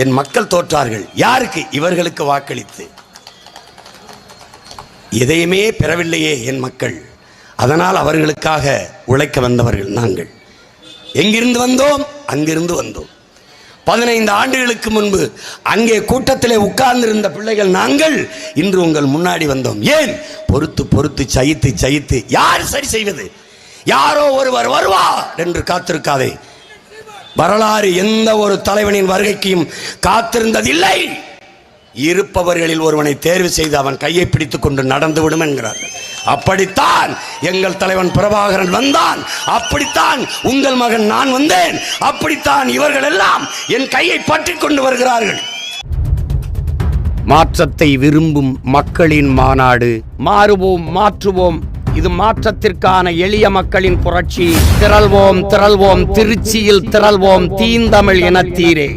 என் மக்கள் தோற்றார்கள். யாருக்கு? இவர்களுக்கு வாக்களித்து. எதையுமே பெறவில்லையே என் மக்கள். அதனால் அவர்களுக்காக உழைக்க வந்தவர்கள் நாங்கள். எங்கிருந்து வந்தோம்? அங்கிருந்து வந்தோம். 15 ஆண்டுகளுக்கு முன்பு அங்கே கூட்டத்திலே உட்கார்ந்திருந்த பிள்ளைகள் நாங்கள் இன்று உங்கள் முன்னாடி வந்தோம். ஏன்? பொறுத்து பொறுத்து சகித்து சகித்து. யார் சரி செய்வது? யாரோ ஒருவர் வருவார் என்று காத்திருக்காதே. வரலாறு எந்த ஒரு தலைவனின் வருகைக்கும் காத்திருந்ததில்லை. இருப்பவர்களில் ஒருவனை தேர்வு செய்து அவன் கையை பிடித்துக் கொண்டு நடந்துவிடும் என்கிறார்கள். அப்படித்தான் எங்கள் தலைவன் பிரபாகரன் வந்தான். அப்படித்தான் உங்கள் மகன் நான் வந்தேன். அப்படித்தான் இவர்கள் எல்லாம் என் கையை பற்றி கொண்டு வருகிறார்கள். மாற்றத்தை விரும்பும் மக்களின் மாநாடு. மாறுவோம், மாற்றுவோம். இது மாற்றத்திற்கான எளிய மக்களின் புரட்சி. திரள்வோம், திரள்வோம், திருச்சியில் திரள்வோம், தீந்தமிழ் இனத்தீரே.